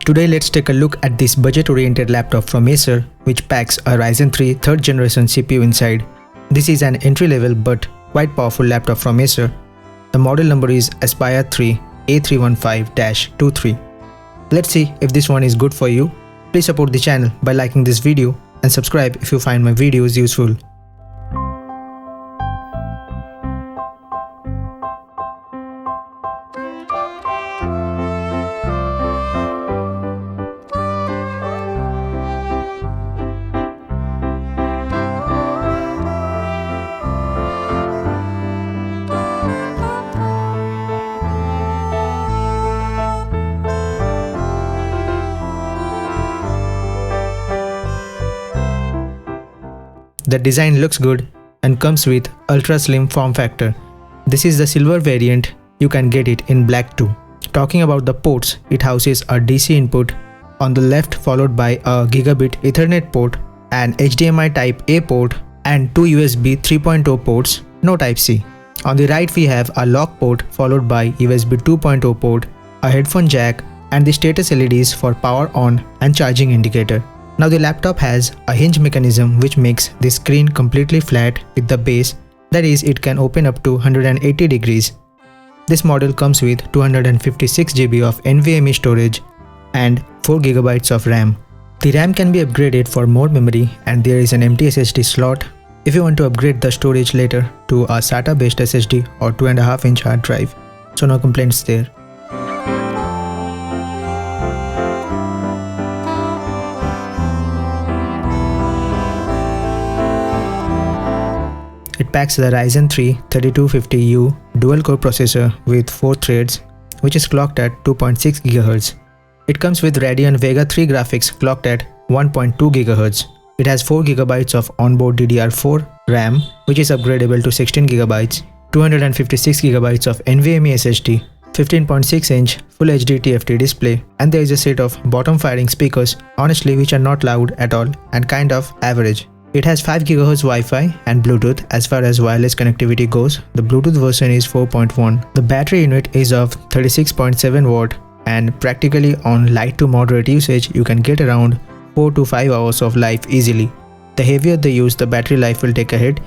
Today let's take a look at this budget-oriented laptop from Acer, which packs a Ryzen 3 3rd generation CPU inside. This is an entry-level but quite powerful laptop from Acer. The model number is Aspire 3 A315-23. Let's see if this one is good for you. Please support the channel by liking this video and subscribe if you find my videos useful. The design looks good and comes with ultra slim form factor. This is the silver variant. You can get it in black too. Talking about the ports, it houses a DC input on the left, followed by a gigabit Ethernet port, an HDMI type A port and two USB 3.0 ports, no type C. On the right we have a lock port followed by USB 2.0 port, a headphone jack and the status LEDs for power on and charging indicator. Now the laptop has a hinge mechanism which makes the screen completely flat with the base, that is, it can open up to 180 degrees. This model comes with 256 GB of NVMe storage and 4 GB of RAM. The RAM can be upgraded for more memory and there is an empty SSD slot if you want to upgrade the storage later to a SATA based SSD or 2.5-inch hard drive. So no complaints there. It packs the Ryzen 3 3250U dual-core processor with 4 threads, which is clocked at 2.6 GHz. It comes with Radeon Vega 3 graphics clocked at 1.2 GHz. It has 4 GB of onboard DDR4 RAM, which is upgradable to 16 GB, 256 GB of NVMe SSD, 15.6-inch Full HD TFT display, and there is a set of bottom-firing speakers, honestly which are not loud at all and kind of average. It has 5 GHz Wi-Fi and Bluetooth. As far as wireless connectivity goes, the Bluetooth version is 4.1. The battery unit is of 36.7 watt and practically on light to moderate usage, you can get around 4 to 5 hours of life easily. The heavier the use, the battery life will take a hit.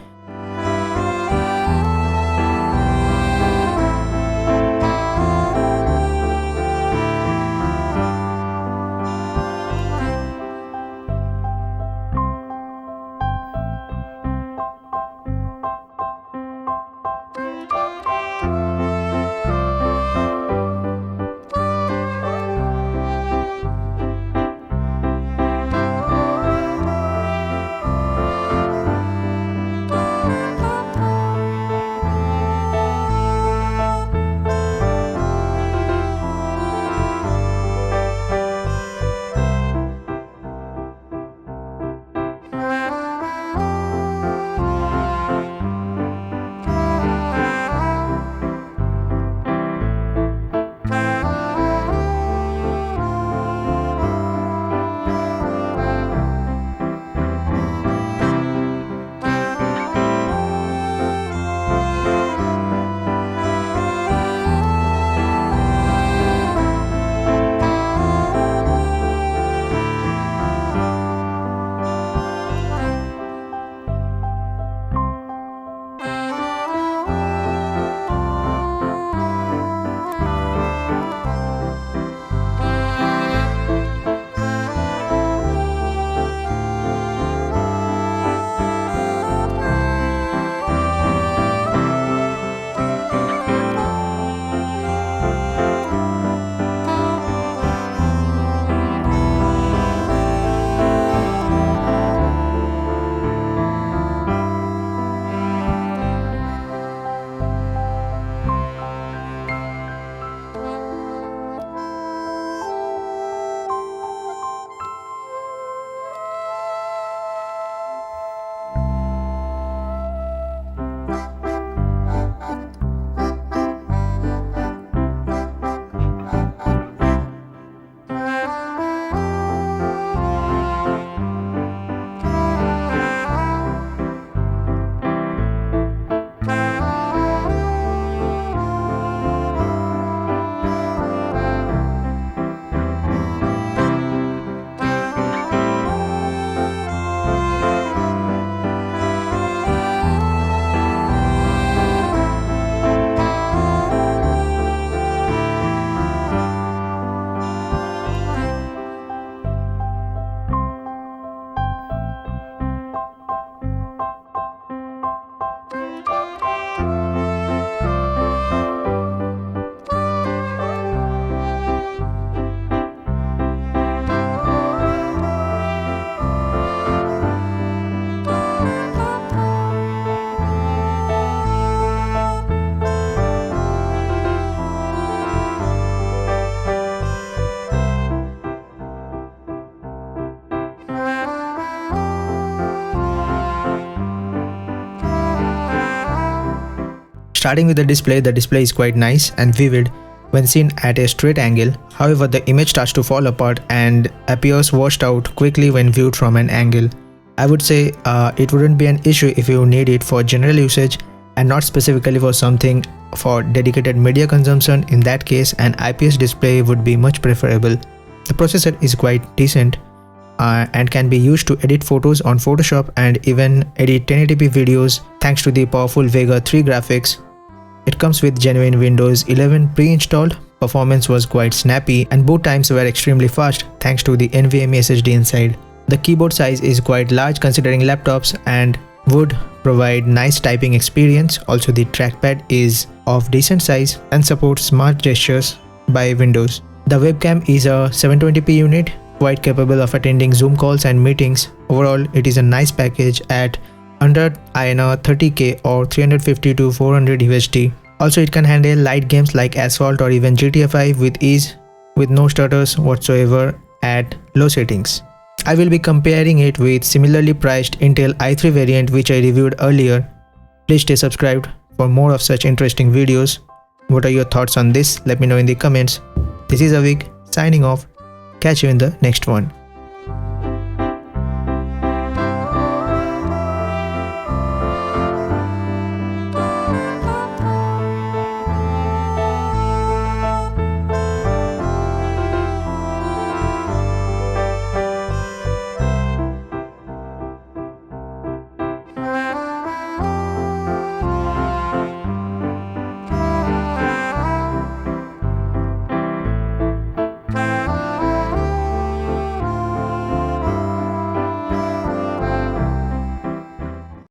Starting with the display is quite nice and vivid when seen at a straight angle. However, the image starts to fall apart and appears washed out quickly when viewed from an angle. I would say it wouldn't be an issue if you need it for general usage and not specifically for something for dedicated media consumption. In that case, an IPS display would be much preferable. The processor is quite decent and can be used to edit photos on Photoshop and even edit 1080p videos thanks to the powerful Vega 3 graphics. It comes with genuine Windows 11 pre-installed. Performance was quite snappy and boot times were extremely fast thanks to the NVMe SSD inside. The keyboard size is quite large considering laptops and would provide nice typing experience. Also, the trackpad is of decent size and supports smart gestures by Windows. The webcam is a 720p unit, quite capable of attending Zoom calls and meetings. Overall, it is a nice package at under INR 30k or 350 to 400 USD. Also, it can handle light games like Asphalt or even GTA 5 with ease, with no stutters whatsoever at low settings. I will be comparing it with similarly priced Intel i3 variant which I reviewed earlier. Please stay subscribed for more of such interesting videos. What are your thoughts on this? Let me know in the comments. This is Avik signing off. Catch you in the next one.